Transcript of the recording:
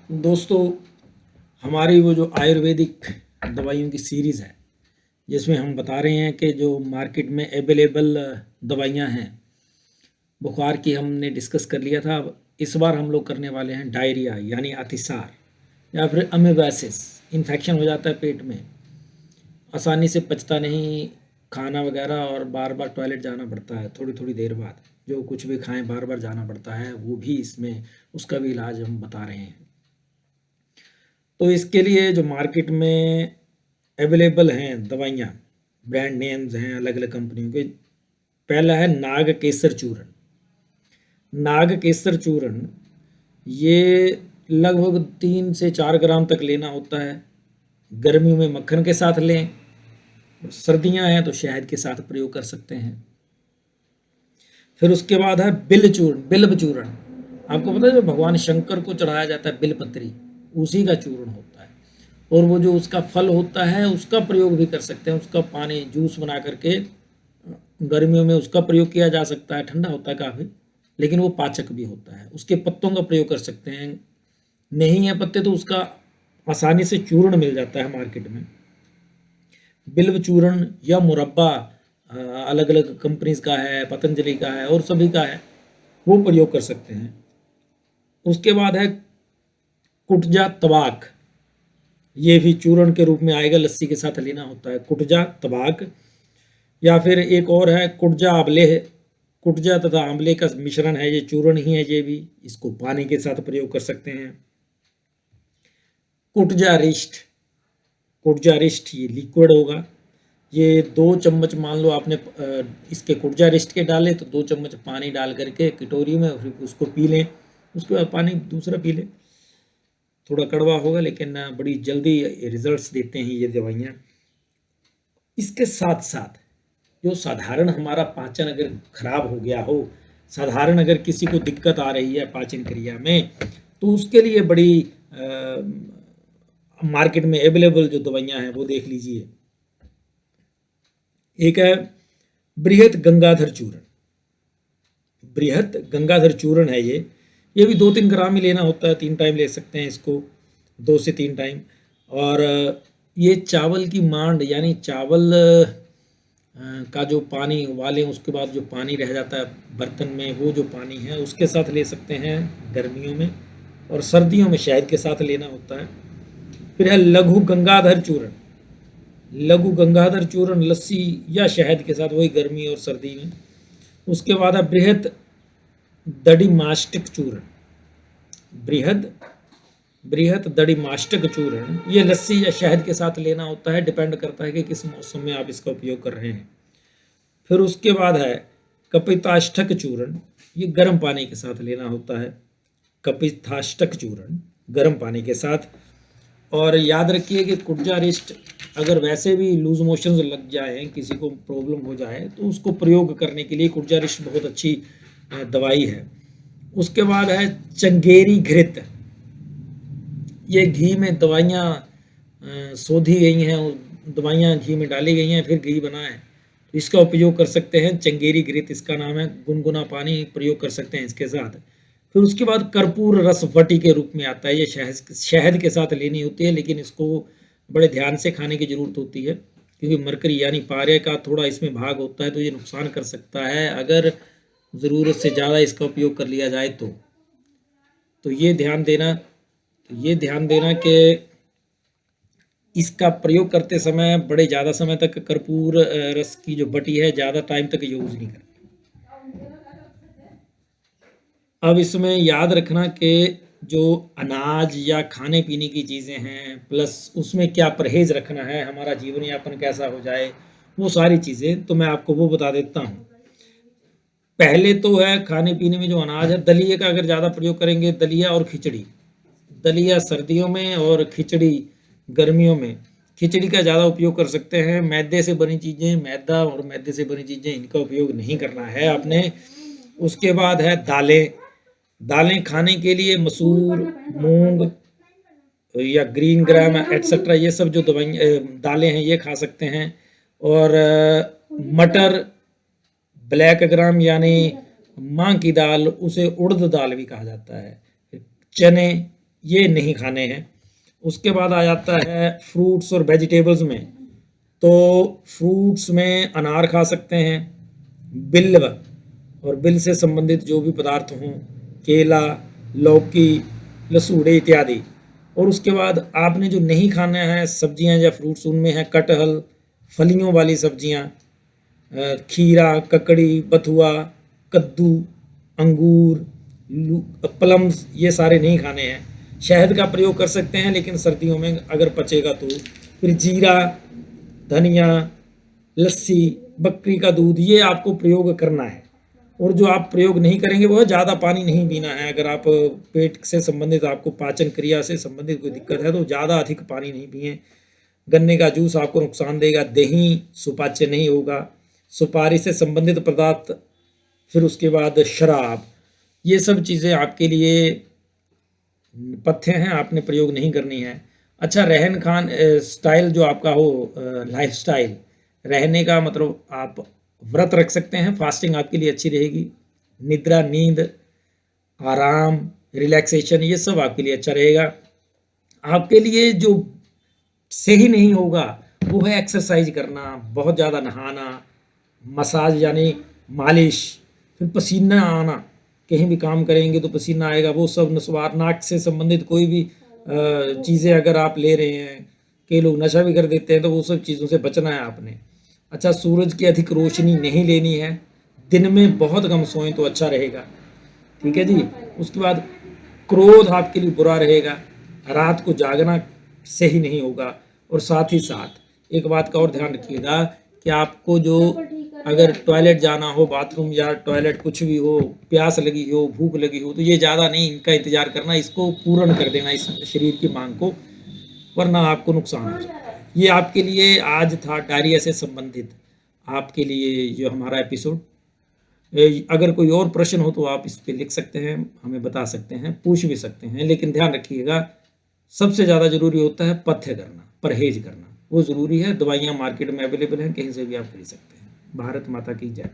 दोस्तों, हमारी वो जो आयुर्वेदिक दवाइयों की सीरीज़ है, जिसमें हम बता रहे हैं कि जो मार्केट में अवेलेबल दवाइयाँ हैं, बुखार की हमने डिस्कस कर लिया था। अब इस बार हम लोग करने वाले हैं डायरिया यानी अतिसार या फिर अमेबासिस। इन्फेक्शन हो जाता है पेट में, आसानी से पचता नहीं खाना वगैरह, और बार बार टॉयलेट जाना पड़ता है थोड़ी थोड़ी देर बाद। जो कुछ भी खाएं बार बार जाना पड़ता है, वो भी इसमें उसका भी इलाज हम बता रहे हैं। तो इसके लिए जो मार्केट में अवेलेबल हैं दवाइयाँ, ब्रांड नेम्स हैं अलग अलग कंपनियों के। पहला है नाग केसर चूर्ण। नाग केसर चूर्ण ये लगभग 3 से 4 ग्राम तक लेना होता है। गर्मियों में मक्खन के साथ लें, और सर्दियाँ हैं तो शहद के साथ प्रयोग कर सकते हैं। फिर उसके बाद है बिल्व चूर्ण। बिल्व चूर्ण आपको पता है, जो भगवान शंकर को चढ़ाया जाता है बिल्व पत्री, उसी का चूर्ण होता है। और वो जो उसका फल होता है उसका प्रयोग भी कर सकते हैं, उसका पानी जूस बना करके गर्मियों में उसका प्रयोग किया जा सकता है। ठंडा होता है काफ़ी, लेकिन वो पाचक भी होता है। उसके पत्तों का प्रयोग कर सकते हैं। नहीं है पत्ते तो उसका आसानी से चूर्ण मिल जाता है मार्केट में। बिल्व चूर्ण या मुरब्बा अलग अलग कंपनीज का है, पतंजलि का है और सभी का है, वो प्रयोग कर सकते हैं। उसके बाद है कुटजा तबाक। ये भी चूर्ण के रूप में आएगा, लस्सी के साथ लेना होता है कुटजा तबाक। या फिर एक और है कुटजा आंवले है। कुटजा तथा आंवले का मिश्रण है, ये चूर्ण ही है। ये भी इसको पानी के साथ प्रयोग कर सकते हैं। कुटजा रिष्ट। कुटजा रिष्ट ये लिक्विड होगा। ये 2 चम्मच मान लो आपने इसके कुटजा रिष्ट के डाले, तो 2 चम्मच पानी डाल करके कटोरी में, और फिर उसको पी लें। उसके बाद पानी दूसरा पी लें। थोड़ा कड़वा होगा, लेकिन बड़ी जल्दी रिजल्ट्स देते हैं ये दवाइयाँ। इसके साथ साथ जो साधारण हमारा पाचन अगर खराब हो गया हो, साधारण अगर किसी को दिक्कत आ रही है पाचन क्रिया में, तो उसके लिए बड़ी मार्केट में अवेलेबल जो दवाइयाँ हैं वो देख लीजिए। एक है बृहत गंगाधर चूर्ण। बृहत गंगाधर चूर्ण है ये भी 2-3 ग्राम ही लेना होता है। 3 टाइम ले सकते हैं इसको, 2 से 3 टाइम। और ये चावल की मांड यानी चावल का जो पानी उबालें, उसके बाद जो पानी रह जाता है बर्तन में, वो जो पानी है उसके साथ ले सकते हैं गर्मियों में, और सर्दियों में शहद के साथ लेना होता है। फिर है लघु गंगाधर चूर्ण। लघु गंगाधर चूर्ण लस्सी या शहद के साथ, वही गर्मी और सर्दी में। उसके बाद है बृहद दड़िमाष्टक चूर्ण। बृहद बृहत दड़िमाष्टक चूर्ण ये लस्सी या शहद के साथ लेना होता है। डिपेंड करता है कि किस मौसम में आप इसका उपयोग कर रहे हैं। फिर उसके बाद है कपिताष्टक चूर्ण। ये गर्म पानी के साथ लेना होता है। कपिताष्टक चूर्ण गर्म पानी के साथ। और याद रखिए कि कुटजा रिस्ट अगर वैसे भी लूज मोशंस लग जाए, किसी को प्रॉब्लम हो जाए, तो उसको प्रयोग करने के लिए कुटजा रिस्ट बहुत अच्छी दवाई है। उसके बाद है चंगेरी घृत। ये घी में दवाइयाँ शोधी गई हैं, दवाइयाँ घी में डाली गई हैं, फिर घी बना है, तो इसका उपयोग कर सकते हैं। चंगेरी घृत इसका नाम है। गुनगुना पानी प्रयोग कर सकते हैं इसके साथ। फिर उसके बाद कर्पूर रस वटी के रूप में आता है। ये शहद शहद के साथ लेनी होती है, लेकिन इसको बड़े ध्यान से खाने की ज़रूरत होती है, क्योंकि मरकरी यानी पारे का थोड़ा इसमें भाग होता है, तो ये नुकसान कर सकता है अगर ज़रूरत से ज़्यादा इसका उपयोग कर लिया जाए तो ये ध्यान देना कि इसका प्रयोग करते समय बड़े ज़्यादा समय तक कर्पूर रस की जो बटी है ज़्यादा टाइम तक यूज़ नहीं करना। अब इसमें याद रखना कि जो अनाज या खाने पीने की चीज़ें हैं, प्लस उसमें क्या परहेज़ रखना है, हमारा जीवन यापन कैसा हो जाए, वो सारी चीज़ें तो मैं आपको वो बता देता हूँ। पहले तो है खाने पीने में जो अनाज है, दलिए का अगर ज़्यादा प्रयोग करेंगे, दलिया और खिचड़ी। दलिया सर्दियों में और खिचड़ी गर्मियों में। खिचड़ी का ज़्यादा उपयोग कर सकते हैं। मैदे से बनी चीज़ें, मैदा और मैदे से बनी चीज़ें, इनका उपयोग नहीं करना है आपने। उसके बाद है दालें। दालें खाने के लिए मसूर, मूंग या ग्रीन ग्राम एटसेट्रा, ये सब जो दालें हैं ये खा सकते हैं। और मटर, ब्लैक ग्राम यानी माँ की दाल, उसे उड़द दाल भी कहा जाता है। चने, ये नहीं खाने हैं। उसके बाद आ जाता है फ्रूट्स और वेजिटेबल्स में। तो फ्रूट्स में अनार खा सकते हैं, बिल्व और बिल से संबंधित जो भी पदार्थ हों, केला, लौकी, लसूड़े इत्यादि। और उसके बाद आपने जो नहीं खाना है सब्जियां या फ्रूट्स, उनमें है कटहल, फलियों वाली सब्जियां, खीरा, ककड़ी, बथुआ, कद्दू, अंगूर, प्लम्स, ये सारे नहीं खाने हैं। शहद का प्रयोग कर सकते हैं लेकिन सर्दियों में अगर पचेगा तो। फिर जीरा, धनिया, लस्सी, बकरी का दूध, ये आपको प्रयोग करना है। और जो आप प्रयोग नहीं करेंगे वो है ज़्यादा पानी नहीं पीना है। अगर आप पेट से संबंधित, आपको पाचन क्रिया से संबंधित कोई दिक्कत है तो ज़्यादा अधिक पानी नहीं पिए। गन्ने का जूस आपको नुकसान देगा, दही सुपाच्य नहीं होगा, सुपारी से संबंधित पदार्थ, फिर उसके बाद शराब, ये सब चीज़ें आपके लिए पथ्य हैं, आपने प्रयोग नहीं करनी है। अच्छा, रहन खान स्टाइल जो आपका हो, लाइफ स्टाइल रहने का, मतलब आप व्रत रख सकते हैं, फास्टिंग आपके लिए अच्छी रहेगी। निद्रा, नींद, आराम, रिलैक्सेशन, ये सब आपके लिए अच्छा रहेगा। आपके लिए जो सही नहीं होगा वो है एक्सरसाइज करना, बहुत ज़्यादा नहाना, मसाज यानी मालिश, फिर पसीना आना, कहीं भी काम करेंगे तो पसीना आएगा, वो सब नस्वार, नाक से संबंधित कोई भी चीज़ें अगर आप ले रहे हैं, कई लोग नशा भी कर देते हैं, तो वो सब चीज़ों से बचना है आपने। अच्छा, सूरज की अधिक रोशनी नहीं लेनी है, दिन में बहुत कम सोएं तो अच्छा रहेगा, ठीक है जी। उसके बाद क्रोध आपके लिए बुरा रहेगा, रात को जागना सही नहीं होगा। और साथ ही साथ एक बात का और ध्यान रखिएगा कि आपको जो अगर टॉयलेट जाना हो, बाथरूम या टॉयलेट कुछ भी हो, प्यास लगी हो, भूख लगी हो, तो ये ज़्यादा नहीं इनका इंतज़ार करना, इसको पूर्ण कर देना इस शरीर की मांग को, वरना आपको नुकसान हो सकता है। ये आपके लिए आज था डायरिया से संबंधित आपके लिए जो हमारा एपिसोड। अगर कोई और प्रश्न हो तो आप इस पे लिख सकते हैं, हमें बता सकते हैं, पूछ भी सकते हैं, लेकिन ध्यान रखिएगा सबसे ज़्यादा ज़रूरी होता है पथ्य करना, परहेज करना, वो ज़रूरी है। दवाइयाँ मार्केट में अवेलेबल हैं, कहीं से भी आप खरीद सकते हैं। भारत माता की जय।